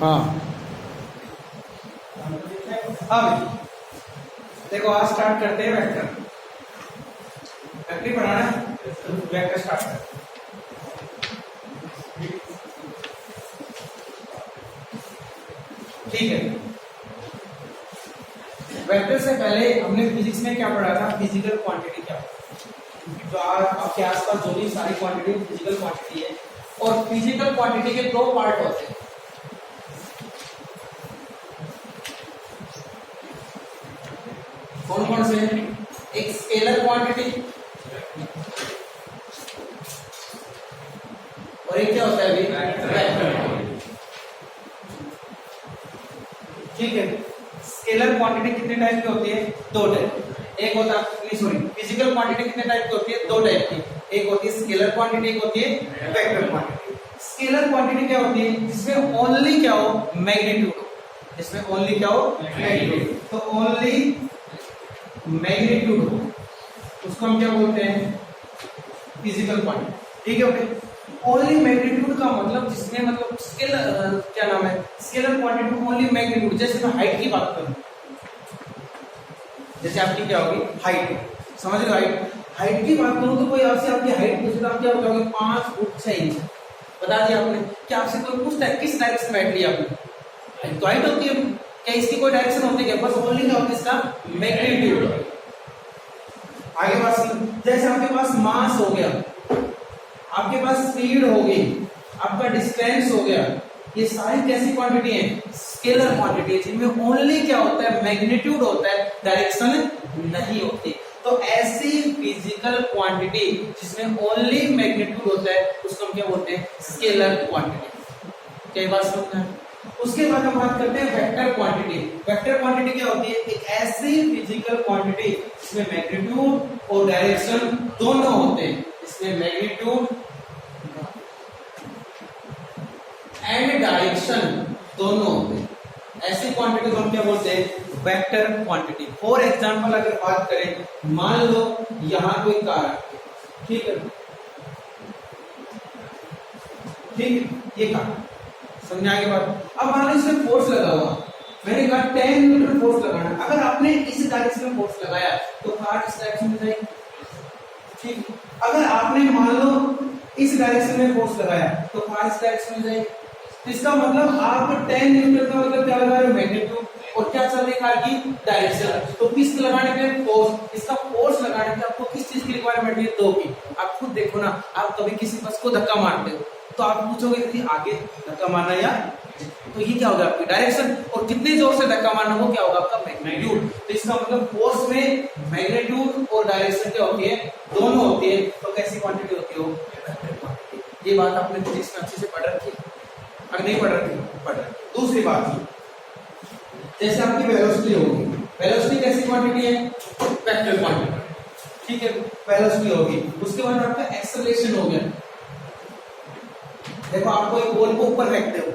हाँ अब देखो आज स्टार्ट करते हैं वेक्टर। वेक्टर बनाना है, वेक्टर स्टार्ट करते हैं। ठीक है, वेक्टर से पहले हमने फिजिक्स में क्या पढ़ा था, फिजिकल क्वांटिटी क्या होती है। जो आपके आसपास जो भी सारी क्वांटिटी फिजिकल क्वांटिटी है, और फिजिकल क्वांटिटी के दो पार्ट होते हैं। कौन कौन से हैं? एक स्केलर क्वांटिटी और एक क्या होता है अभी वेक्टर। ठीक है, स्केलर क्वांटिटी कितने टाइप की होती है? दो टाइप। एक होता है सॉरी फिजिकल क्वांटिटी कितने टाइप की होती है? दो टाइप की। एक होती है स्केलर क्वांटिटी, एक होती है वेक्टर क्वांटिटी। स्केलर क्वांटिटी क्या होती है? जिसमें ओनली क्या हो? मैग्नीट्यूड हो। जिसमें ओनली क्या हो? मैग्नीट्यूड। तो ओनली मैग्नीट्यूड हो, उसको हम क्या बोलते हैं? Physical quantity. ठीक है ओके। ओनली मैग्नीट्यूड का मतलब जिसमें मतलब स्केलर क्या नाम है? Scalar quantity only magnitude. जैसे मैं हाइट की बात करूं, जैसे आपकी क्या होगी? हाइट। समझ रहे हो? हाइट की बात करूं तो कोई आपसे आपकी हाइट पूछे तो आप क्या बताओगे? 5 फुट 6 इंच बता दिया आपने। क्या आपसे कोई पूछता है किस डायरेक्शन में हाइट लिया आपने? तो हाइट होती है, क्या इसकी कोई डायरेक्शन होती है? बस ओनली क्या होती है इसका? मैग्नीट्यूड। आगे बात, जैसे आपके पास मास हो गया, आपके पास स्पीड होगी, आपका डिस्टेंस हो गया, ये सारी कैसी क्वांटिटी है? स्केलर क्वांटिटी, जिनमें ओनली क्या होता है? मैग्नीट्यूड होता है, डायरेक्शन नहीं होती। तो ऐसी फिजिकल क्वांटिटी जिसमें ओनली मैग्नीट्यूड होता है उसको हम क्या बोलते हैं? Scalar quantity. क्या बात समझ में? उसके बाद हम बात करते हैं वेक्टर क्वांटिटी। वेक्टर क्वांटिटी क्या होती है? एक ऐसी फिजिकल क्वांटिटी जिसमें मैग्नीट्यूड और डायरेक्शन दोनों होते हैं। इसमें मैग्नीट्यूड एंड डायरेक्शन दोनों होते हैं। ऐसी क्वांटिटी को हम क्या बोलते हैं? Vector quantity. फॉर एग्जांपल अगर बात करें, मान लो यहां कोई कार है, ठीक है, ठीक है, ये कार समझ आगे बात। अब मान लो इसमें फोर्स लगा हुआ, मैंने कहा 10 न्यूटन फोर्स लगाना। अगर आपने इस डायरेक्शन में फोर्स लगाया तो कार इस डायरेक्शन में जाएगी। ठीक, अगर आपने मान लो इस डायरेक्शन में फोर्स लगाया तो कार इस डायरेक्शन में जाएगी। इसका मतलब आप 10 न्यूटन का मतलब क्या लगा रहे हो? मैग्नीट्यूड। और क्या चल रही कार की? डायरेक्शन। तो किस लगाने के लिए? फोर्स। इसका फोर्स लगाने के आपको किस चीज की रिक्वायरमेंट है? दो की। आप खुद देखो ना, आप कभी किसी बस को धक्का मारते हो तो आप पूछोगे कि आगे धक्का मारना या, तो ये क्या होगा? आपकी डायरेक्शन। और कितने जोर से धक्का मारना, वो क्या होगा? आपका मैग्नीट्यूड। तो इसका मतलब फोर्स में मैग्नीट्यूड और डायरेक्शन क्या होती है? दोनों होती है। तो कैसी क्वांटिटी होती है? Vector quantity. ये बात आपने फिजिक्स में अच्छे से पढ़ रखी है, अगर नहीं पढ़ रखी पढ़ रखी। दूसरी बात, जैसे आपकी वेलोसिटी होगी, वेलोसिटी कैसी क्वांटिटी है? Vector quantity. ठीक है, वेलोसिटी होगी। उसके बाद आपका एक्सेलरेशन हो गया। देखो आपको एक बॉल को ऊपर फेंकते हो,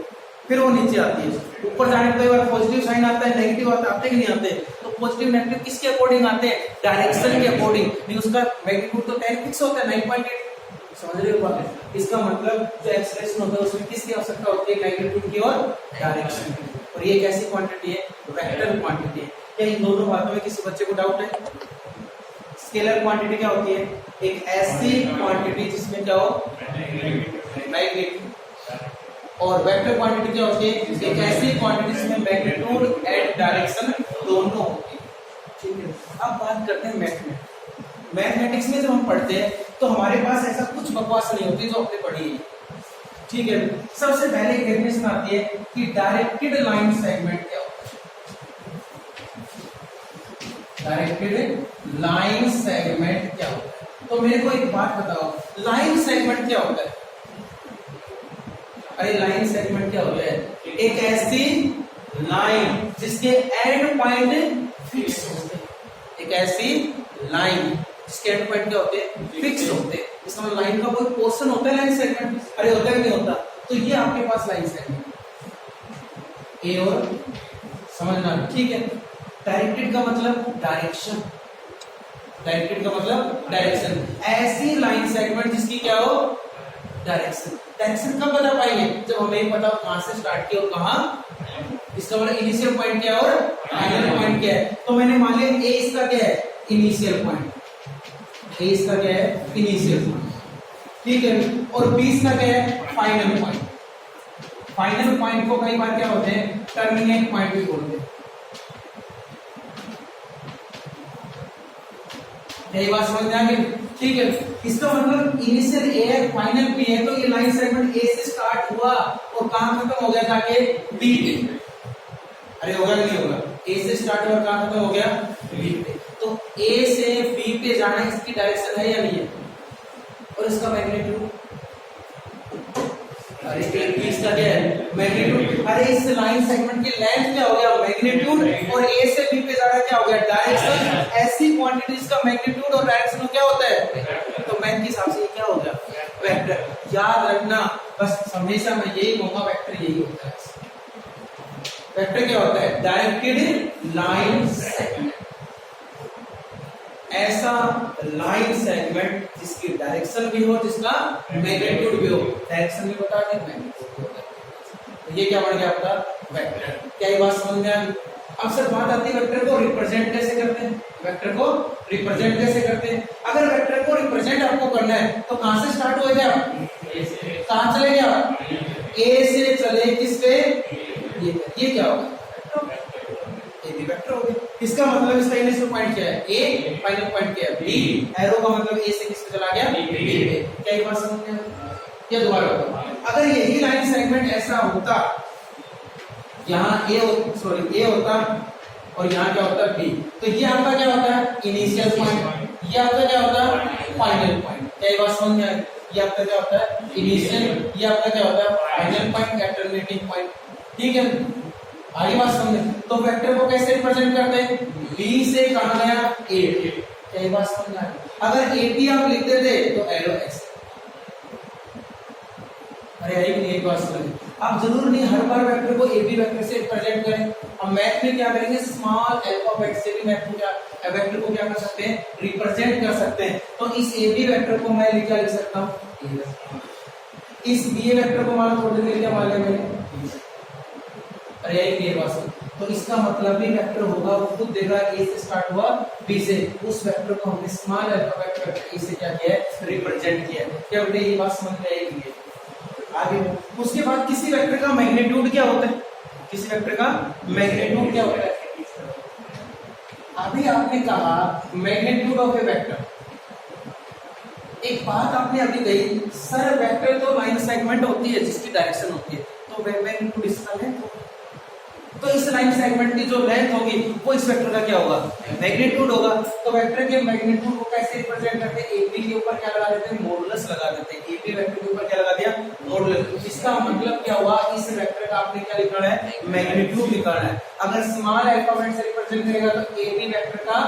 फिर वो नीचे आती है। ऊपर जाने पर कई बार पॉजिटिव साइन आता है, नेगेटिव आता है, आते कि नहीं आते? तो पॉजिटिव नेगेटिव किसके अकॉर्डिंग आते हैं? डायरेक्शन के अकॉर्डिंग। नहीं, उसका मैग्नीट्यूड तो 10 फिक्स होता है, 9.8। समझ रहे हो बात? इसका मतलब जो एक्सेलरेशन होता है उसमें किसकी आवश्यकता होती है? मैग्नीट्यूड की और डायरेक्शन की। और ये कैसी क्वांटिटी है? वेक्टर क्वांटिटी है। क्या इन दोनों बातों में किसी बच्चे को डाउट है? स्केलर क्वांटिटी क्या होती है? एक ऐसी क्वांटिटी जिसमें क्या हो? मैग्नीट्यूड। और वेक्टर क्वांटिटी क्या होती है? एक ऐसी क्वांटिटी जिसमें मैग्नीट्यूड एंड डायरेक्शन दोनों होती है। ठीक है, अब बात करते हैं मैथमेटिक्स। मैथमेटिक्स में जब हम पढ़ते हैं तो हमारे पास ऐसा कुछ बकवास नहीं होती जो आपने पढ़ी है। ठीक है, सबसे पहले एक डेफिनेशन आती है कि डायरेक्टेड लाइन सेगमेंट क्या होता है? डायरेक्टेड लाइन सेगमेंट क्या होता है? तो मेरे को एक बात बताओ, लाइन सेगमेंट क्या होता है? अरे लाइन सेगमेंट क्या होता है? एक ऐसी लाइन जिसके एंड पॉइंट फिक्स होते हैं। एक ऐसी लाइन जिसके एंड पॉइंट क्या होते हैं? फिक्स होते हैं। इसका मतलब लाइन का कोई पोर्शन होता है लाइन सेगमेंट? अरे होता है नहीं होता? तो ये आपके पास लाइन सेगमेंट ए और समझना, ठीक है। डायरेक्टेड का मतलब डायरेक्शन, डायरेक्टेड का मतलब डायरेक्शन। ऐसी लाइन सेगमेंट जिसकी क्या हो? डायरेक्शन। डायरेक्शन कब बता पाएंगे जब हमें पता हो कहां से स्टार्ट किया और कहां, इसका मतलब इनिशियल पॉइंट क्या है और फाइनल पॉइंट क्या है। तो मैंने मान लिया ए इसका क्या है इनिशियल पॉइंट, ए इसका क्या है इनिशियल पॉइंट, ठीक है, और बी इसका क्या है फाइनल पॉइंट। फाइनल पॉइंट को कई बार क्या होते हैं टर्मिनेट पॉइंट भी बोलते हैं। यही बात समझ में आ गई, ठीक है। इसका मतलब इनिशियल ए है फाइनल बी है, तो ये लाइन सेगमेंट ए से स्टार्ट हुआ और कहां खत्म हो गया जाके बी पे। अरे होगा कि नहीं होगा, ए से स्टार्ट हुआ कहां खत्म हो गया बी पे। तो ए से बी पे जाना इसकी डायरेक्शन है या नहीं है, और इसका मैग्नीट्यूड, अरे बी इसका क्या है मैग्नीट्यूड। अरे इस लाइन सेगमेंट की लेंथ क्या हो गया मैग्नीट्यूड, और ए से बी पे जाना क्या हो गया डायरेक्शन। ऐसी क्वांटिटीज का मैग्नीट्यूड और डायरेक्शन क्या होता है, तो मैथ के हिसाब से क्या हो गया वेक्टर। याद रखना बस हमेशा मैं यही कहूंगा वेक्टर यही होता है। वेक्टर क्या होता है डायरेक्टेड लाइन सेगमेंट, ऐसा लाइन सेगमेंट जिसकी डायरेक्शन भी हो जिसका मैग्नीट्यूड भी हो। डायरेक्शन भी बता दें मैग्नीट्यूड भी होता है, तो ये क्या बन गया आपका वेक्टर। क्या ये बात समझ में आ गई। अब सर बात आती है वेक्टर को रिप्रेजेंट कैसे करते हैं, वेक्टर को रिप्रेजेंट कैसे करते हैं। अगर वेक्टर को रिप्रेजेंट आपको करना है तो कहां से स्टार्ट हुए थे आप, कहां चले गए आप, ए से चले किस पे, ये क्या होगा ए बी वेक्टर हो गया। इसका मतलब इसका इनिशियल पॉइंट क्या है ए, फाइनल पॉइंट क्या है बी। एरो का मतलब ए से किस पे चला गया बी पे। क्या ये बात समझ में आई, ये दोबारा होगा। अगर यही लाइन सेगमेंट ऐसा होता, यहाँ ए सॉरी ए होता और यहाँ क्या होता बी, तो ये आपका क्या होता है इनिशियल पॉइंट, ये आपका क्या होता है फाइनल पॉइंट। क्या ये बात समझ में आई, ये आपका क्या होता है इनिशियल, ये आपका क्या होता है फाइनल पॉइंट या टर्मिनेटिंग पॉइंट, ठीक है। आगे बात समझे। तो वेक्टर को कैसे रिप्रेजेंट करते हैं, बी से कहां गया ए। क्या ये बात समझ में आई। अगर ए बी आप लिख देते तो एरो ऐसे, अरे आई नहीं एक बात समझ। आप जरूर नहीं हर बार वेक्टर को ए बी वेक्टर से रिप्रेजेंट करें। अब मैथ में क्या करेंगे स्मॉल अल्फाबेट से भी मैथ को क्या वेक्टर को क्या कर सकते हैं रिप्रेजेंट कर सकते हैं। तो इस ए बी वेक्टर को मैं क्या लिख सकता हूँ, इस बी वेक्टर को मान थोड़ी देर क्या मान लिया मैंने, अरे यही बात। तो इसका मतलब भी वेक्टर होगा वो खुद देगा ए से स्टार्ट हुआ बी से, उस वेक्टर को हमने स्मॉल अल्फाबेट वेक्टर ए से क्या किया है रिप्रेजेंट किया है। क्या बेटे ये बात समझ में आएगी। आगे उसके बाद किसी वेक्टर का मैग्नीट्यूड क्या होता है, किसी वेक्टर का मैग्नीट्यूड क्या होता है। अभी आपने कहा मैग्नीट्यूड ऑफ ए वेक्टर, एक बात आपने अभी कही सर वेक्टर तो लाइन सेगमेंट होती है जिसकी डायरेक्शन होती है, तो मैग्नीट्यूड इसका लेंथ होगा। तो इस लाइन सेगमेंट की जो लेंथ होगी वो इस वेक्टर का क्या होगा मैग्नीट्यूड होगा। तो वेक्टर के मैग्नीट्यूड को कैसे रिप्रेजेंट करते हैं, ए बी के ऊपर क्या लगा देते हैं मॉडुलस लगा देते हैं। ए बी वेक्टर के ऊपर क्या लगा दिया मॉडुलस। इसका मतलब क्या हुआ इस वेक्टर का आपने क्या लिखना है मैग्नीट्यूड निकालना है। अगर स्मॉल अल्फाबेट से रिप्रेजेंट करेगा तो ए बी वेक्टर का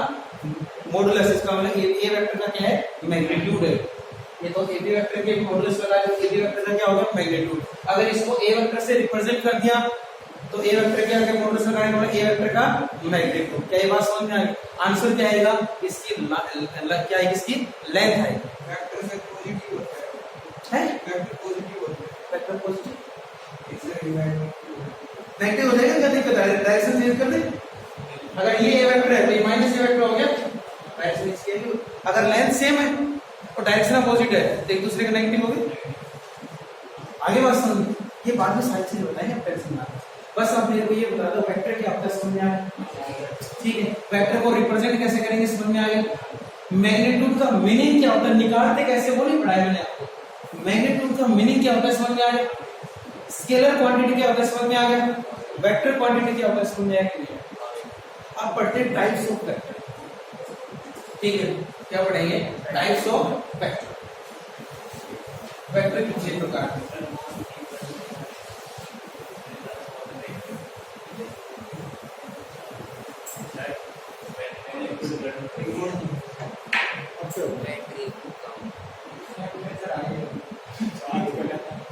मॉडुलस, इसका मतलब ए वेक्टर का क्या है मैग्नीट्यूड है। ये तो ए बी वेक्टर के मॉडुलस लगा दो, ए बी वेक्टर का क्या होगा मैग्नीट्यूड। अगर इसको ए वेक्टर से रिप्रेजेंट कर दिया तो ए वेक्टर क्या है मॉडुलस लगाने वाला ए वेक्टर का मैग्नीट्यूड। क्या ये बात समझ में आ गई। आंसर क्या आएगा इसकी क्या है इसकी लेंथ है। वेक्टर से पॉजिटिव होता है, वेक्टर पॉजिटिव होता है, वेक्टर पॉजिटिव इससे डिवाइड नेगेटिव हो जाएगा, क्या दिक्कत है डायरेक्शन चेंज कर दे। अगर ये ए वेक्टर है तो ये माइनस ए वेक्टर हो गया डायरेक्शन चेंज। अगर लेंथ सेम है और डायरेक्शन अपोजिट है तो एक दूसरे का नेगेटिव हो गए। आगे बात समझ, ये बाद में सारी चीज बताएंगे आप टेंशन ना, बस आप मेरे को ये बता दो वेक्टर की आपका समझ में आया, ठीक है। वेक्टर को रिप्रेजेंट कैसे करेंगे समझ में आ गया। मैग्नीट्यूड का मीनिंग क्या होता है निकालते कैसे वो नहीं पढ़ाया मैंने आपको। मैग्नीट्यूड का मीनिंग क्या होता है समझ में आ गया। स्केलर क्वांटिटी क्या होता है समझ में आ गया। वेक्टर क्वांटिटी क्या होता है समझ में आ गया। अब पढ़ते हैं टाइप्स ऑफ वेक्टर, ठीक है। क्या पढ़ेंगे टाइप्स ऑफ वेक्टर। वेक्टर कितने प्रकार हैं।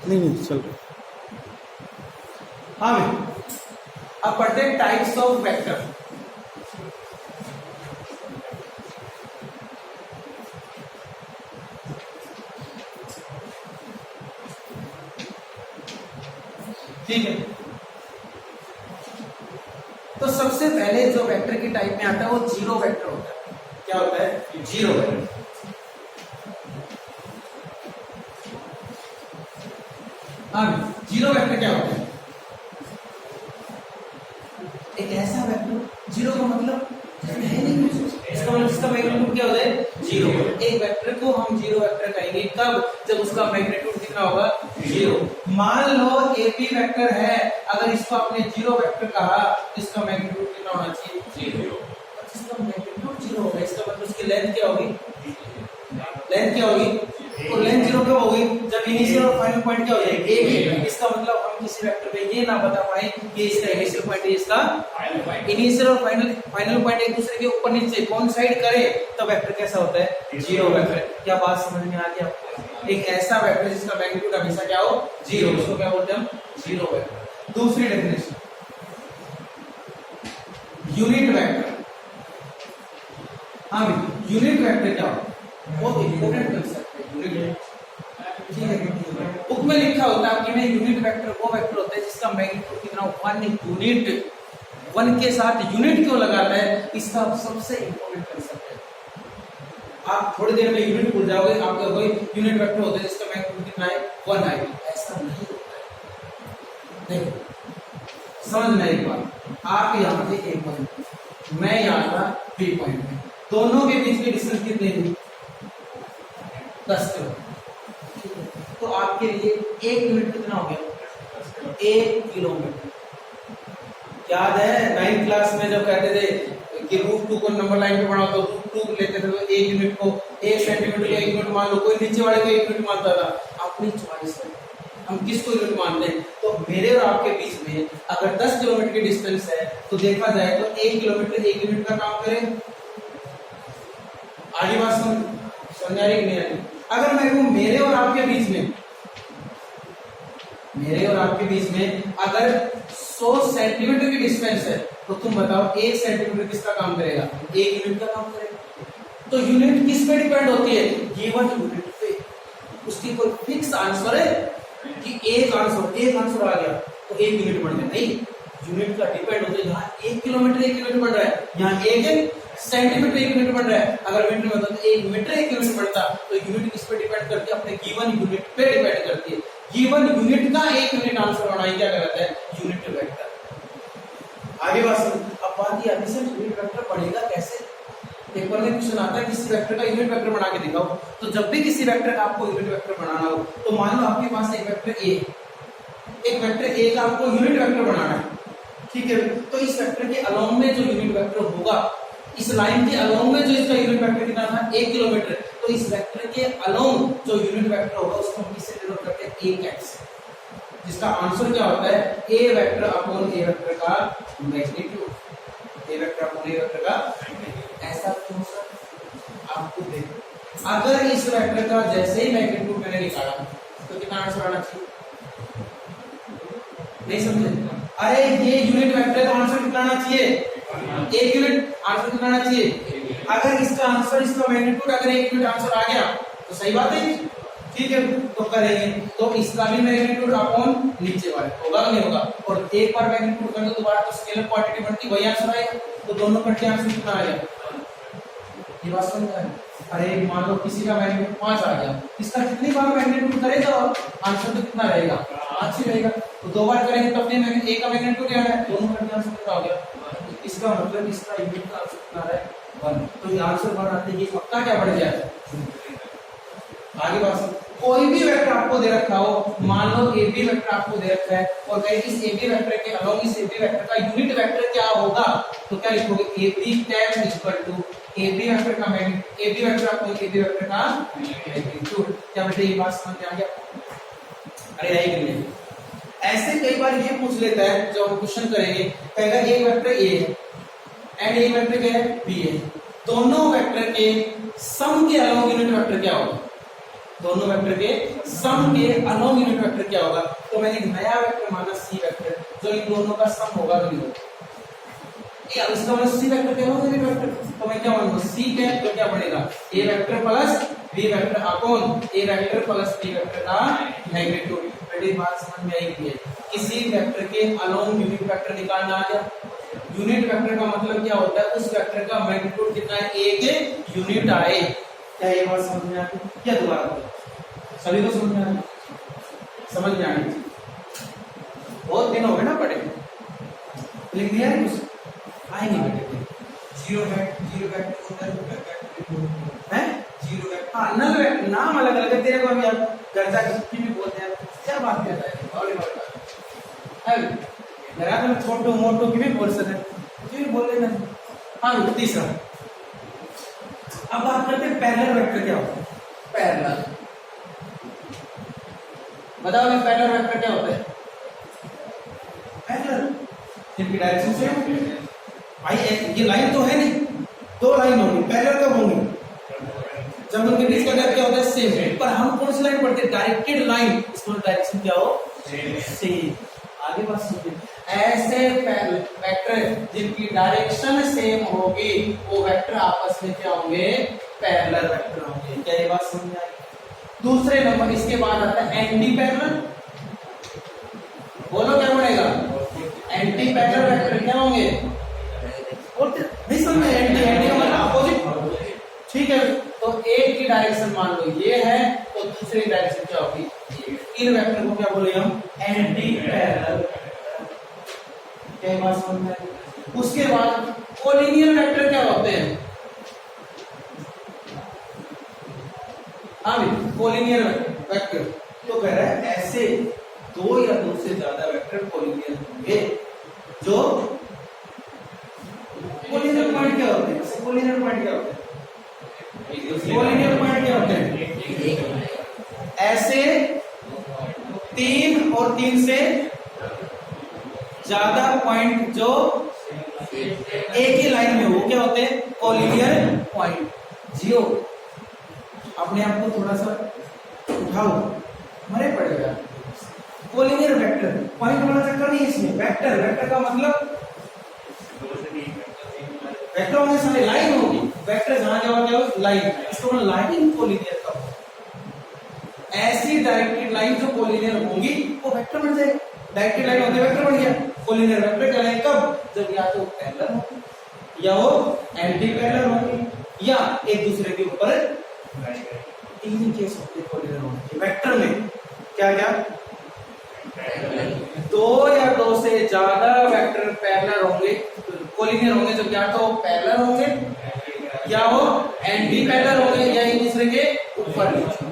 नहीं चल रहा। हाँ भाई अब पढ़ते हैं टाइप्स ऑफ वेक्टर। ठीक है। तो सबसे पहले जो वेक्टर की टाइप में आता है वो जीरो वेक्टर होता है। क्या होता है? Zero vector. हाँ, जीरो वेक्टर क्या होता है? एक ऐसा वेक्टर, जीरो का मतलब इसमें है नहीं कुछ, इसका मतलब इसका मैग्नीट्यूड क्या होता है? जीरो। एक वेक्टर को हम जीरो वेक्टर कहेंगे कब? जब उसका मैग्नीट्यूड कितना होगा? जीरो। मान लो ए बी वेक्टर है, अगर इसको आपने जीरो वेक्टर कहा तो इसका मैग्नीट्यूड कितना होना चाहिए? जीरो। इसका मैग्नीट्यूड जीरो होगा, इसका मतलब उसकी लेंथ क्या होगी? लेंथ क्या होगी? तो लेंथ जीरो कब होगी? जब इनिशियल और फाइनल पॉइंट क्या हो जाएंगे? A B. इसका मतलब हम किसी वेक्टर में ये ना बता पाए कि इसका इनिशियल पॉइंट है, इसका इनिशियल और फाइनल पॉइंट एक दूसरे के ऊपर नीचे कोइंसाइड करे तो वेक्टर कैसा होता है? Zero vector. क्या बात समझ में आ गई आपको? एक ऐसा वेक्टर जिसका मैग्नीट्यूड हमेशा क्या हो? जीरो, उसको क्या बोलते हैं हम? Zero vector. दूसरी डेफिनेशन, यूनिट वेक्टर। हाँ भी, यूनिट वेक्टर क्या होता है? बहुत इंपॉर्टेंट कंसेप्ट है यूनिट वेक्टर। ठीक है, बुक में लिखा होता है कि मैं यूनिट वेक्टर वो वेक्टर होता है जिसका मैग्नीट्यूड कितना हो? 1 यूनिट। 1 के साथ यूनिट क्यों लगाता है? इसका सबसे इंपॉर्टेंट कंसेप्ट है। आप थोड़ी देर में यूनिट भूल जाओगे, आपका कोई यूनिट वेक्टर होता है जिसका मैग्नीट्यूड कितना है? 1 है। ऐसा नहीं होता है। देखो समझना एक बात, आप यहाँ थे A पॉइंट, मैं यहाँ था B पॉइंट में, दोनों के बीच की डिस्टेंस कितनी थी? 10 किलोमीटर। तो आपके लिए 1 यूनिट कितना हो गया? 1 किलोमीटर। याद है 9th क्लास में जब कहते थे कि √2 को नंबर लाइन पे बनाओ तो √2 लेते थे, तो 1 यूनिट को 1 सेंटीमीटर को 1 यूनिट मान लो, कोई नीचे वाले को 1 यूनिट मानता था। अपनी चॉइस है हम किसको यूनिट मानते हैं। तो मेरे और आपके बीच में अगर 10 किलोमीटर की डिस्टेंस है तो देखा जाए तो 1 किलोमीटर 1 यूनिट का काम करे। आगे बात समझ आ रही नहीं आ रही? अगर मैं कहूं मेरे और आपके बीच में अगर 100 सेंटीमीटर की डिस्टेंस है तो तुम बताओ 1 सेंटीमीटर किसका काम करेगा? 1 यूनिट का काम करेगा। तो यूनिट किस पे डिपेंड होती है? गिवन यूनिट पे। उसकी कोई फिक्स आंसर है कि एक आंसर आ गया तो 1 यूनिट बन गया? नहीं, यूनिट का डिपेंड होता है। यहाँ 1 किलोमीटर 1 यूनिट बन रहा है, यहाँ 1 सेंटीमीटर 1 यूनिट बन रहा है। अगर मीटर में होता तो 1 मीटर 1 यूनिट बनता। तो यूनिट किस पे डिपेंड करती है? अपने गिवन यूनिट पे डिपेंड करती है। गिवन यूनिट का 1 यूनिट आंसर बनाई क्या कहलाता है? Unit vector. आगे बात सुन, अब बात ये आती है यूनिट वेक्टर पढ़ेगा कैसे? पेपर में क्वेश्चन आता है किसी वेक्टर का यूनिट वेक्टर बना के दिखाओ। तो जब भी किसी वेक्टर का आपको यूनिट वेक्टर बनाना हो तो मान लो आपके पास एक वेक्टर A, एक वेक्टर A का आपको यूनिट वेक्टर बनाना है, ठीक है। तो इस वेक्टर के अलोंग में जो यूनिट वेक्टर होगा, इस लाइन के अलोंग में जो इसका यूनिट वेक्टर कितना था? 1 किलोमीटर। तो इस वेक्टर के अलोंग जो यूनिट वेक्टर होगा उसको हम किससे डिनोट करते हैं? AX, जिसका आंसर क्या होता है? A vector upon A vector का magnitude. A vector upon A vector का मैग्नीट्यूड। ऐसा क्यों सर? आपको देखो, अगर इस वेक्टर का जैसे ही मैग्नीट्यूड मैंने निकाला तो कितना आंसर आना चाहिए? नहीं समझे? अरे ये यूनिट वेक्टर का आंसर कितना आना चाहिए? 1 यूनिट आंसर कितना आना चाहिए? अगर इसका आंसर, इसका मैग्नीट्यूड अगर 1 यूनिट आंसर आ गया तो सही बात है, ठीक है। तो करेंगे तो इसका भी मैग्नीट्यूड अपॉन नीचे वाले होगा नहीं होगा? और एक बार मैग्नीट्यूड कर दो दोबारा तो स्केलर क्वांटिटी बढ़ती वही आंसर आएगा। तो दोनों कट के आंसर कितना आ गया? ये बात समझ में? अरे मान लो किसी का मैग्नीट्यूड 5 आ गया, इसका कितनी बार मैग्नीट्यूड करेगा आंसर तो कितना रहेगा? 5 ही रहेगा। तो 2 बार करेंगे तो अपने A का मैग्नीट्यूड क्या है? दोनों कट के आंसर कितना हो गया? इसका मतलब इसका यूनिट का आंसर कितना है? 1। तो ये आंसर बनाते ही पक्का क्या बढ़ गया? आगे बात, कोई भी वेक्टर आपको दे रखा हो, मान लो AB वेक्टर आपको दे रखा है और कहीं इस AB वेक्टर के अलोंग इस AB वेक्टर का यूनिट वेक्टर क्या होगा? तो क्या लिखोगे? AB tan equal to AB vector का magnitude, AB vector upon AB vector का मैग्नीट्यूड। क्या बेटे ये बात समझ में आ गया? अरे आई कि नहीं? ऐसे कई बार ये पूछ लेता है जब हम क्वेश्चन करेंगे, कहेगा एक वेक्टर A है एंड एक वेक्टर क्या है? B है। दोनों वेक्टर के सम के अलोंग यूनिट वेक्टर क्या होगा? दोनों वेक्टर के सम के अलोंग यूनिट वेक्टर क्या होगा? तो मैंने एक नया वेक्टर माना C वेक्टर, जो इन दोनों का सम होगा नहीं होगा? इसका मतलब C वेक्टर क्या होगा? Unit vector. तो मैं क्या मानूंगा? C कैप तो क्या बनेगा? A vector plus B vector upon A vector plus B vector का मैग्नीट्यूड। बेटी बात समझ में आई है? किसी वेक्टर के अलोंग यूनिट वेक्टर निकालना आ गया। यूनिट वेक्टर का मतलब क्या होता है? उस वेक्टर का मैग्नीट्यूड कितना है? ए के यूनिट आए। क्या ये बात समझ में आ गई? क्या दोबारा बताओ, सभी को समझ में आ गई? समझ में आ गई? बहुत दिन हो गए ना पढ़े, लिख दिया है कुछ? आएंगे बेटे जीरो वेक्टर होता है, जीरो वेक्टर हाँ नल वेक्टर नाम अलग अलग है। तेरे को अभी आप घर जाकर छुट्टी भी बोलते हैं, क्या बात करता है? और लगा तो छोटू मोटू की भी बोल सकते हैं, कुछ भी बोल लेना। हाँ तीसरा, अब बात करते हैं पैरेलल वेक्टर क्या होता है? पैरेलल बताओ मैं, पैरेलल वेक्टर क्या होता है? पैरेलल जिनकी डायरेक्शन सेम। भाई ये लाइन तो है नहीं, दो लाइन होंगी, पैरेलल कब होंगी? जब उनके बीच का गैप क्या होता है? सेम। पर हम कौन सी लाइन पढ़ते हैं? डायरेक्टेड लाइन, इसको डायरेक्शन क्या हो? सेम। आगे बात सुनिए, ऐसे वेक्टर जिनकी डायरेक्शन सेम होगी वो वेक्टर आपस में क्या होंगे? पैरेलल वेक्टर होंगे। क्या ये बात समझ में आई? दूसरे नंबर इसके बाद आता है एंटी पैरेलल। बोलो क्या बनेगा? एंटी पैरेलल वेक्टर क्या होंगे? नहीं समझ में? एंटी एंटी का मतलब अपोजिट, ठीक है। तो एक की डायरेक्शन मान लो ये है, तो दूसरी डायरेक्शन क्या होगी? इन वेक्टर को क्या बोलेंगे हम? Anti parallel. क्या बात समझ में आई? उसके बाद कोलिनियर वेक्टर क्या होते हैं? हाँ कोलिनियर वेक्टर तो कह रहा है ऐसे दो या दो से ज्यादा वेक्टर कोलिनियर होंगे। जो कोलिनियर पॉइंट क्या होते हैं? कोलिनियर पॉइंट क्या होते हैं? कोलिनियर पॉइंट क्या होते हैं? ऐसे तीन और तीन से ज्यादा पॉइंट जो एक ही लाइन में हो, क्या होते हैं? Collinear point. जियो अपने आप को थोड़ा सा उठाओ, मरे पड़ेगा। कोलिनियर वेक्टर पॉइंट वाला चक्कर नहीं इसमें। वेक्टर, वेक्टर का मतलब वेक्टर होने सारे लाइन होगी। वेक्टर जहां क्या होगा? लाइन। इसको लाइन कोलिनियर का ऐसी डायरेक्टेड लाइन जो कोलिनियर होंगी वो वेक्टर बन जाएगा। डायरेक्टेड लाइन होते वेक्टर बन गया। कोलिनियर वेक्टर कहलाए कब? जब या तो पैरेलल हो या वो एंटी पैरेलल होंगे या एक दूसरे के ऊपर तीन केस होते कोलिनियर होंगे वेक्टर में। क्या क्या? दो या दो से ज्यादा वेक्टर पैरेलल होंगे, कोलिनियर होंगे जब या तो पैरेलल होंगे या वो एंटी पैरेलल होंगे या एक दूसरे के ऊपर नीचे।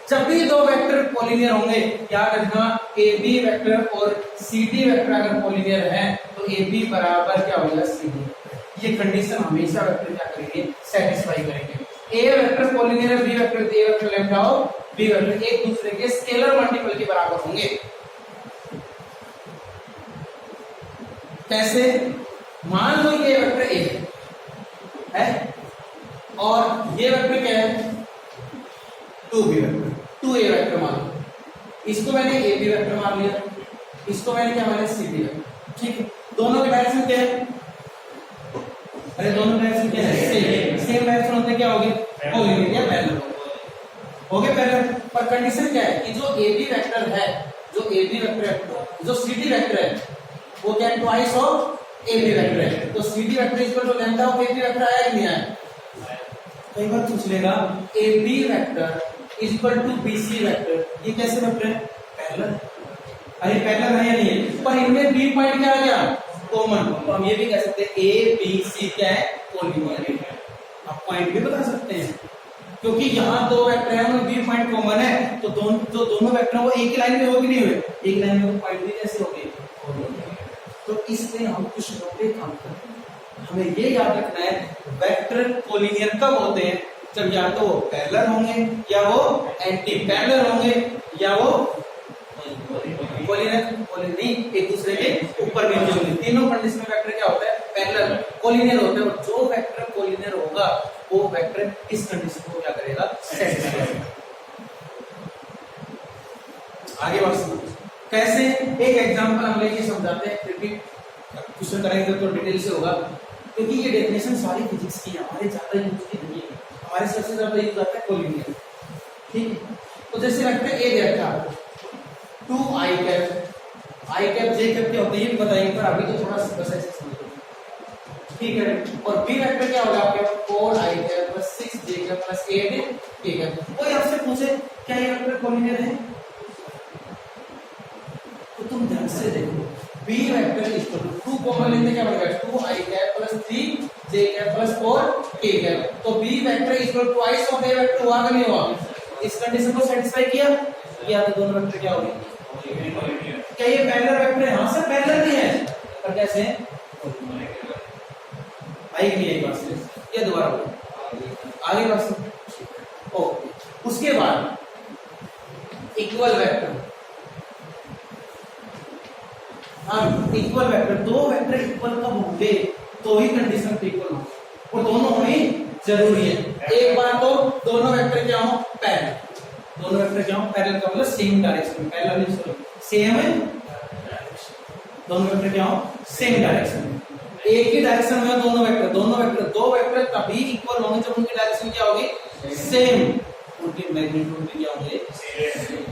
जब भी दो वेक्टर कोलिनियर होंगे, याद रखना ए बी वेक्टर और सी डी वेक्टर अगर कोलिनियर है तो ए बी बराबर क्या होगा? C D. ये कंडीशन हमेशा वेक्टर क्या करेंगे? सेटिस्फाई करेंगे। ए वेक्टर कोलिनियर है, B vector, A vector left आओ, बी वेक्टर एक दूसरे के स्केलर मल्टीपल के बराबर होंगे। कैसे? मान लो ये वेक्टर ए है और ये वेक्टर क्या है? 2b वेक्टर, 2a वेक्टर मान लो। इसको मैंने ए बी वेक्टर मान लिया, इसको मैंने क्या माना? C D vector. ठीक है, दोनों की डायरेक्शन क्या है? अरे दोनों डायरेक्शन क्या है? सेम डायरेक्शन होते क्या होगी? कोलिनियर या पैरेलल हो गए पैरेलल। पर कंडीशन क्या है कि जो ए बी वेक्टर है, जो ए बी वेक्टर है, जो सी डी वेक्टर है वो क्या? Twice of A B vector है। तो C D vector equal to lambda of A B vector आया कि नहीं आया? कई बार पूछ लेगा A B vector equal to B C vector, ये कैसे वेक्टर है? पैरेलल। अरे पैरेलल है या नहीं है? पर इनमें बी पॉइंट क्या आ गया? कॉमन। तो हम ये भी कह सकते हैं ए बी सी क्या है? कोलिनियर। आप पॉइंट भी बता सकते हैं क्योंकि यहाँ दो वेक्टर है उनमें बी पॉइंट कॉमन है। तो दोनों वेक्टर वो एक ही लाइन में हो कि नहीं हुए? एक लाइन में पॉइंट भी कैसे हो गए? तो इसलिए हम कुछ लोग काम करते हैं। हमें ये याद रखना है वेक्टर कोलिनियर कब होते हैं? जब या तो वो पैरेलल होंगे या वो एंटी पैरेलल होंगे या वो कोलिनियर नहीं एक दूसरे के ऊपर नीचे होंगे। तीनों कंडीशन में वेक्टर क्या होता है? पैरेलल कोलिनियर होते हैं। और जो वेक्टर कोलिनियर होगा वो वेक्टर इस कंडीशन को क्या करेगा? सेटिस्फाई करेगा। आगे बात सुनो कैसे। एक एग्जांपल हम लेके समझाते हैं, फिर भी क्वेश्चन करेंगे तो डिटेल से होगा क्योंकि ये डेफिनेशन सारी फिजिक्स की है, हमारे ज्यादा यूज की नहीं है। हमारे सबसे ज्यादा यूज आता है कोलिनियर। ठीक है, तो जैसे रखते हैं ए दे रखा आपको 2 i cap i cap j cap क्या होता है ये भी बताएंगे, पर अभी तो थोड़ा बस ऐसे समझो, ठीक है। और b वेक्टर क्या होगा आपके 4 i cap plus 6 j cap plus 8 k cap. कोई आपसे पूछे क्या ये वेक्टर कॉम्बिनेशन है, तो तुम ध्यान से देखो b vector equal to 2 common लेते क्या बनेगा 2 i cap plus 3 j cap plus 4 k cap. तो b vector equal to twice of a vector हुआ कि नहीं हुआ, इस कंडीशन को सेटिस्फाई किया तो दोनों वेक्टर क्या होंगे, क्या ये पैरेलल वेक्टर है, हां सर पैरेलल नहीं है, पर कैसे आई नहीं आई बात, ये दोबारा आगे बात। ओके, उसके बाद इक्वल वेक्टर, हाँ इक्वल वेक्टर, दो वेक्टर इक्वल कब होंगे तो ही कंडीशन इक्वल होंगे, और दोनों होनी जरूरी है। एक बार तो दोनों वेक्टर क्या हो पैरेलल, दोनों वेक्टर क्या हो पैरेलल का मतलब सेम डायरेक्शन में, पैरेलल नहीं सॉरी सेम है, दोनों वेक्टर क्या हो सेम डायरेक्शन में, एक ही डायरेक्शन में दोनों वेक्टर, दो वेक्टर तभी इक्वल होंगे जब उनकी डायरेक्शन क्या होगी सेम, उनके मैग्नीट्यूड भी क्या होंगे सेम।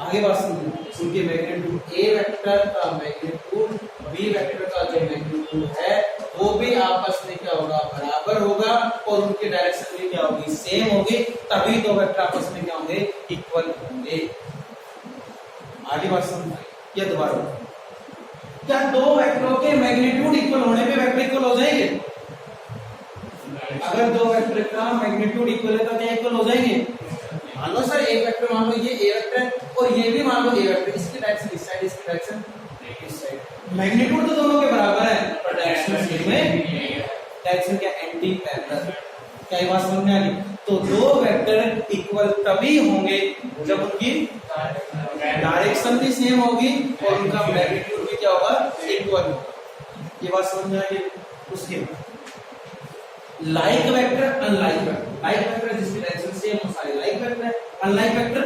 आगे बात सुनिए, उनके मैग्नीट्यूड ए वेक्टर का मैग्नीट्यूड बी वेक्टर का जो मैग्नीट्यूड है वो भी आपस में क्या होगा बराबर होगा, और उनकी डायरेक्शन भी क्या होगी सेम होगी, तभी दो वेक्टर आपस में क्या होंगे इक्वल होंगे। आगे बात सुनिए, ये दोबारा क्या दो वेक्टरों के मैग्नीट्यूड इक्वल होने पे वेक्टर इक्वल हो जाएंगे, अगर दो वेक्टर का मैग्नीट्यूड इक्वल है तो क्या इक्वल हो जाएंगे, मान लो सर एक वेक्टर मान लो ये ए वेक्टर और ये भी मान लो ए वेक्टर, इसकी डायरेक्शन इस साइड इसकी डायरेक्शन इस साइड, मैग्नीट्यूड तो दोनों के बराबर है पर डायरेक्शन सेम है, डायरेक्शन क्या एंटी पैरेलल, क्या ये बात समझ में आ गई। तो दो वेक्टर इक्वल तभी होंगे जब उनकी डायरेक्शन भी सेम होगी और उनका मैग्नीट्यूड भी क्या होगा इक्वल होगा, ये बात समझ में आ गई। उसके बाद like vector unlike vector, like vector जिसकी डायरेक्शन सेम हो सारे लाइक वेक्टर है, अनलाइक वेक्टर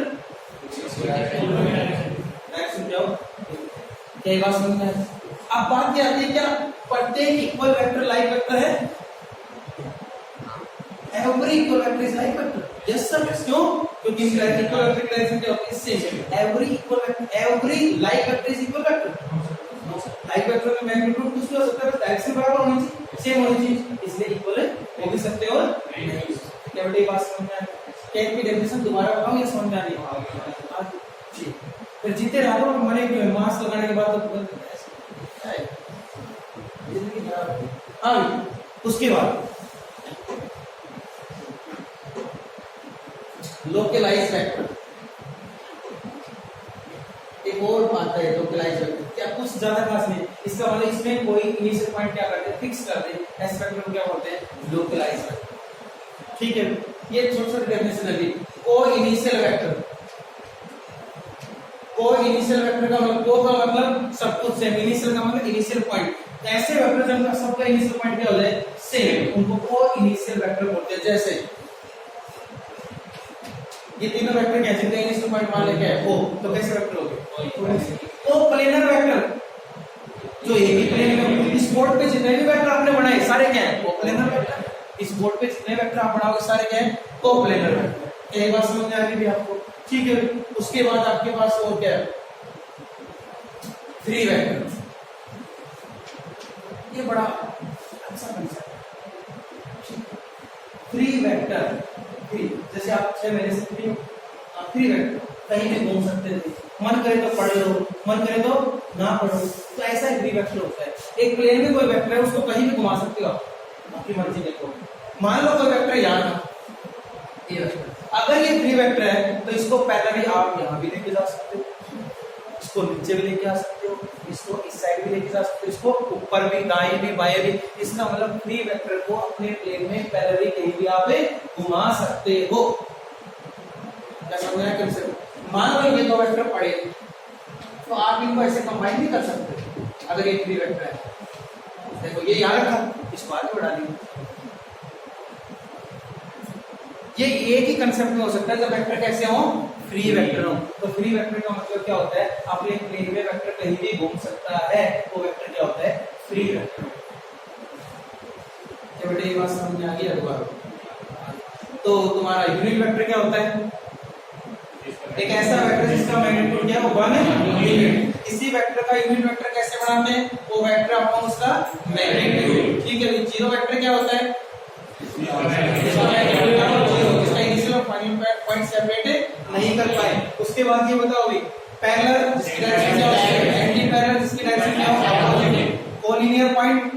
डायरेक्शन क्या हो, क्या बात समझ में। अब बात क्या आती है, क्या प्रत्येक इक्वल वेक्टर लाइक वेक्टर है, every equal vector is like vector, yes sir, क्यों, क्योंकि इक्वल वेक्टर की डायरेक्शन क्या होती है same, every equal vector, every like vector is equal vector, like vector में मैग्नीट्यूड कुछ भी हो सकता है पर डायरेक्शन बराबर होनी चाहिए, सेम होनी चाहिए, इसलिए इक्वल है हो भी सकते हो नहीं। क्या बेटे बात समझ में आ गई, कैन की डेफिनेशन दोबारा बताऊं या समझ में आ रही है, जी फिर जीते रहो मरे क्यों, मास्क लगाने के बाद तो जिंदगी खराब है। हाँ उसके बाद लोकलाइज वेक्टर, एक और बात है लोकलाइज वेक्टर, क्या कुछ ज्यादा खास नहीं, इसका मतलब इसमें कोई इनिशियल पॉइंट क्या करते हैं फिक्स करते हैं, ऐसे वेक्टर को क्या बोलते हैं लोकलाइज वेक्टर, ठीक है। ये छोटे छोटे डेफिनेशन है, को इनिशियल वेक्टर, को इनिशियल वेक्टर का मतलब को का मतलब सब कुछ सेम, इनिशियल का मतलब इनिशियल पॉइंट, ऐसे वेक्टर जिनका सबका इनिशियल पॉइंट क्या हो जाए सेम, उनको को इनिशियल वेक्टर बोलते हैं। जैसे ये तीनों वेक्टर क्या जिनका इनिशियल पॉइंट मान लेके है ओ, तो कैसे वेक्टर हो गए तो प्लेनर वेक्टर, जो एक ही प्लेन में इस बोर्ड पे जितने भी वेक्टर आपने बनाए सारे क्या है को प्लेनर वेक्टर, इस बोर्ड पे जितने वेक्टर आप बनाओगे सारे क्या है को प्लेनर वेक्टर, क्या बात समझ में आ रही है आपको, ठीक है। उसके बाद आपके पास और क्या है फ्री वेक्टर, ये बड़ा अच्छा कंसेप्ट है, फ्री वेक्टर, फ्री जैसे आप 6 महीने से फ्री वेक्टर कहीं भी घूम सकते थे, मन करे तो पढ़ लो, मन करे तो ना पढ़ो, तो ऐसा एक फ्री वेक्टर होता है। एक प्लेन में कोई वेक्टर है उसको कहीं भी घुमा सकते हो आप, आपकी मर्जी देखो, मान लो कोई वेक्टर यहाँ था, ये वेक्टर, अगर ये फ्री वेक्टर है तो इसको पहले भी आप यहाँ भी लेके जा सकते हो, इसको नीचे भी लेके आ सकते हो, इसको इस साइड भी लेके जा सकते हो, इसको ऊपर भी दाएं भी बाएं भी, इसका मतलब फ्री वेक्टर को अपने प्लेन में पैरेलल कहीं भी आप घुमा सकते हो। क्या समझ में आया कंसेप्ट? मान लो ये दो वेक्टर पड़े तो आप इनको ऐसे कंबाइन नहीं कर सकते अगर ये फ्री वेक्टर है, देखो ये यहाँ रखा, इसको आगे बढ़ा दिया, ये एक ही कंसेप्ट में हो सकता है जब वेक्टर कैसे हो फ्री वेक्टर हो। तो फ्री वेक्टर का मतलब क्या होता है, अपने प्लेन में वेक्टर कहीं भी घूम सकता है, वो वेक्टर क्या होता है फ्री वेक्टर। क्या बेटे ये बात समझ में आ गई? तो तुम्हारा यूनिट वेक्टर क्या होता है? एक ऐसा वेक्टर जिसका मैग्नीट्यूड क्या है? 1 यूनिट। किसी वेक्टर का यूनिट वेक्टर कैसे बनाते हैं? वो वेक्टर अपॉन उसका मैग्नीट्यूड। ठीक है, जीरो वेक्टर क्या होता है? जिसका मैग्नीट्यूड जीरो, जिसका इनिशियल और फाइनल पॉइंट सेपरेट नहीं कर पाए। उसके बाद ये बताओ भी पैरेलल जिसकी डायरेक्शन क्या होती है? एंटी पैरेलल जिसकी डायरेक्शन क्या होती है? अपोजिट। कोलिनियर पॉइंट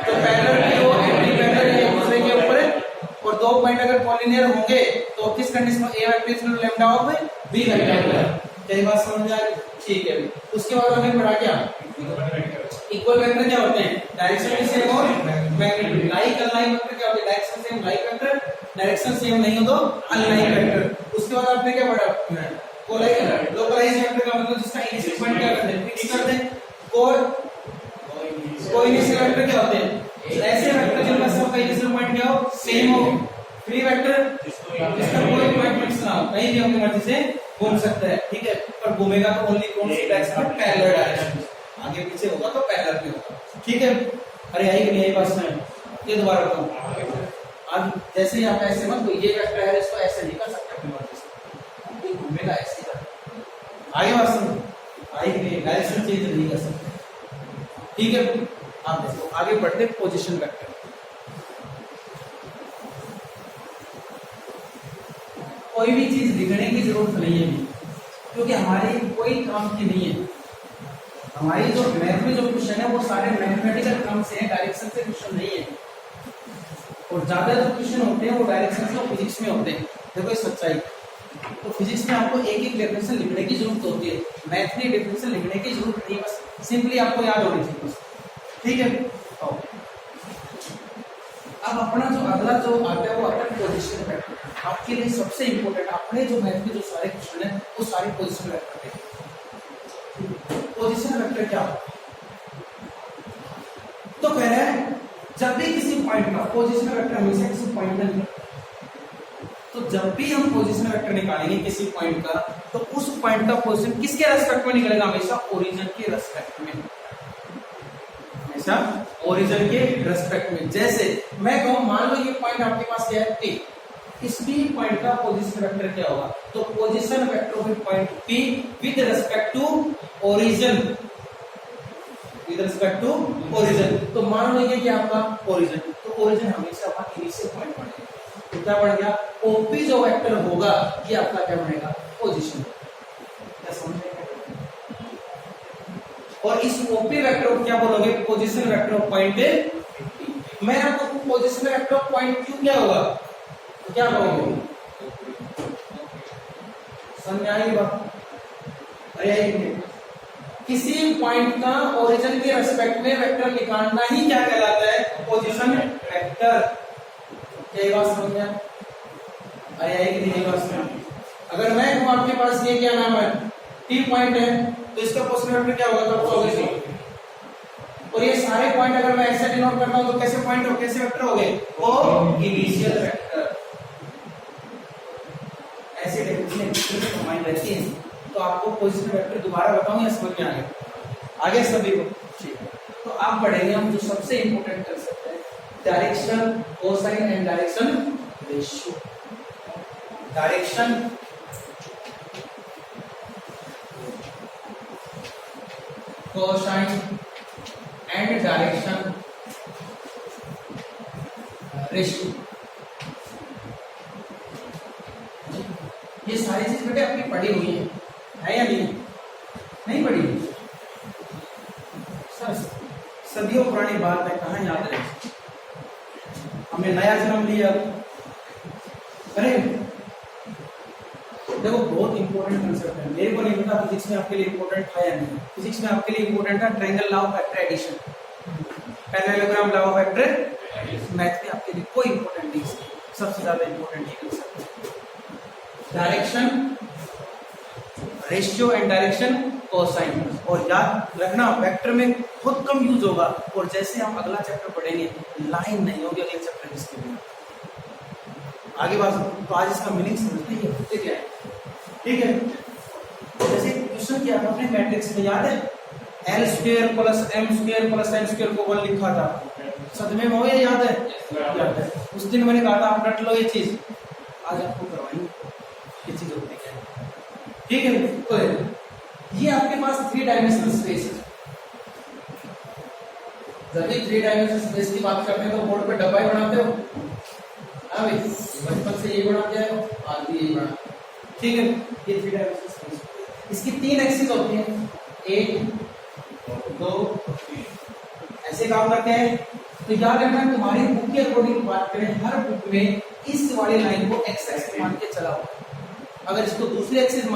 तो पैरेलल भी हो, एंटी पैरेलल एक दूसरे के ऊपर है, और दो पॉइंट अगर कोलिनियर होंगे तो किस कंडीशन में? A vector equal to lambda of b vector. क्या ये बात समझ में आ गई? ठीक है। उसके बाद हमने पढ़ा क्या? इक्वल वेक्टर क्या होते हैं? डायरेक्शन भी सेम और मैग्नीट्यूड। लाइक अनलाइक वेक्टर क्या होते हैं? Direction same like vector, direction same नहीं हो तो अनलाइक वेक्टर। उसके बाद आपने क्या पढ़ा? लोकलाइज वेक्टर का मतलब जिसका इनिशियल पॉइंट क्या करते हैं? फिक्स करते हैं। कोइनिशियल वेक्टर क्या होते हैं? ऐसे वेक्टर जिनका सबका इनिशियल पॉइंट क्या हो? सेम हो। फ्री वेक्टर जिसका कोई पॉइंट फिक्स ना हो, कहीं भी अपनी मर्जी से घूम सकता है। ठीक है, पर घूमेगा तो ओनली कौन सी डायरेक्शन में? Parallel direction. आगे पीछे होगा तो पैरेलल में होगा। ठीक है, अरे आई कि नहीं आई बात समझ? ये दोबारा बताऊं। अब जैसे ही आप ऐसे मत, तो ये वेक्टर है, इसको ऐसे नहीं कर सकते अपनी मर्जी से, ये घूमेगा ऐसे ही। आगे बात समझ आई कि नहीं? डायरेक्शन चेंज नहीं कर सकते। ठीक है, आप देखो आगे बढ़ते पोजीशन वेक्टर। कोई भी चीज लिखने की जरूरत नहीं है क्योंकि हमारी कोई काम की नहीं है। हमारी जो मैथ में जो क्वेश्चन है वो सारे मैथमेटिकल काम से है, डायरेक्शन से क्वेश्चन नहीं है। और ज्यादा जो क्वेश्चन होते हैं वो डायरेक्शन से और फिजिक्स में होते हैं। देखो ये सच्चाई। तो फिजिक्स में आपको एक एक डेफिनेशन लिखने की जरूरत होती है, मैथ में डेफिनेशन लिखने की जरूरत नहीं, बस सिंपली आपको याद होनी चाहिए बस। ठीक है, अब अपना जो अगला जो आता है वो आता है पोजीशन वेक्टर। आपके लिए सबसे इंपॉर्टेंट अपने जो मैथ में जो सारे क्वेश्चन है वो सारे पोजीशन वेक्टर के। पोजीशन वेक्टर क्या होता है? तो कह रहे हैं जब भी किसी पॉइंट का पोजीशन वेक्टर हमेशा किसी पॉइंट का निकलता है, तो जब भी हम पोजीशन वेक्टर निकालेंगे किसी पॉइंट का, तो उस पॉइंट का पोजीशन किसके रेस्पेक्ट में निकलेगा? हमेशा ओरिजिन के रेस्पेक्ट में, हमेशा ओरिजिन के रेस्पेक्ट में। जैसे मैं कहूं, मान लो ये पॉइंट आपके पास क्या है? P। इस P पॉइंट का पोजीशन वेक्टर क्या होगा? तो position vector of point P with respect to origin, with respect to origin. तो मान लो ये क्या आपका ओरिजिन, तो ओरिजिन हमेशा आपका इनिशियल पॉइंट बनेगा। तो क्या बढ़ गया? ओपी जो वेक्टर होगा ये आपका क्या बनेगा? पोजीशन। क्या समझ में? और इस ओपी वेक्टर को क्या बोलोगे? Position vector of point P। मैं आपको position vector of point Q क्या होगा तो क्या कहोगे? समझ आएगी बात? अरे किसी पॉइंट का ओरिजिन के रेस्पेक्ट में वेक्टर निकालना ही क्या कहलाता है? Position vector. क्या बात समझ में? अरे यही बात समझ। अगर मैं कहूं आपके पास ये क्या नाम है? T पॉइंट है, तो इसका पोजीशन वेक्टर क्या होगा? तो ओरिजिन। और ये सारे पॉइंट अगर मैं ऐसे डिनोट करता हूं तो कैसे पॉइंट हो, कैसे वेक्टर हो गए? वो इनिशियल वेक्टर। ऐसे डेफिनेशन माइंड रहती है। तो आपको पोजीशन वेक्टर दोबारा बताऊं या समझ में आ गया? आगे सभी को ठीक है। तो आप पढ़ेंगे हम जो सबसे इंपॉर्टेंट कर सकते हैं, direction, cosine and direction ratio. Direction, cosine and direction ratio. ये सारी चीज बेटे आपकी पढ़ी हुई है या नहीं? नहीं पढ़ी? सर सदियों पुरानी बात है, कहाँ याद रहे? हमने नया जन्म लिया। अरे देखो बहुत इंपॉर्टेंट कंसेप्ट है। मेरे को नहीं पता फिजिक्स में आपके लिए इंपॉर्टेंट था या नहीं। फिजिक्स में आपके लिए इंपॉर्टेंट था triangle law of vector addition, parallelogram law of vector. Math में आपके लिए कोई इंपॉर्टेंट नहीं, सबसे ज्यादा इंपॉर्टेंट ये कंसेप्ट है। Direction ratio and direction cosine. और याद रखना वेक्टर में बहुत कम यूज होगा, और जैसे हम अगला चैप्टर पढ़ेंगे लाइन नहीं होगी अगले चैप्टर जिसके लिए आगे बात। तो आज इसका मीनिंग समझते हैं होते क्या है। ठीक है, जैसे क्वेश्चन किया था अपने मैट्रिक्स में, याद है? L square plus M square plus N square को 1 लिखा था। सदमे में हो या याद है? याद है। उस दिन मैंने कहा था आप रट लो ये चीज, आज आपको करवाएंगे ये चीज होती है, ठीक है। तो ये आपके पास 3 डायमेंशनल स्पेस है। जब भी 3 डायमेंशनल स्पेस की बात करते हैं तो बोर्ड पे डब्बा ही बनाते हो, हाँ भाई, बचपन से ये बनाते हैं, आज भी यही बना, ठीक है। ये 3 डायमेंशनल स्पेस, इसकी 3 एक्सिस होती हैं, 1 2 3, ऐसे काम करते हैं। तो याद रखना तुम्हारी बुक के अकॉर्डिंग बात करें, हर बुक में इस वाली लाइन को एक्स एक्सिस मान के चला हुआ है। अगर इसको दूसरे एक्सिस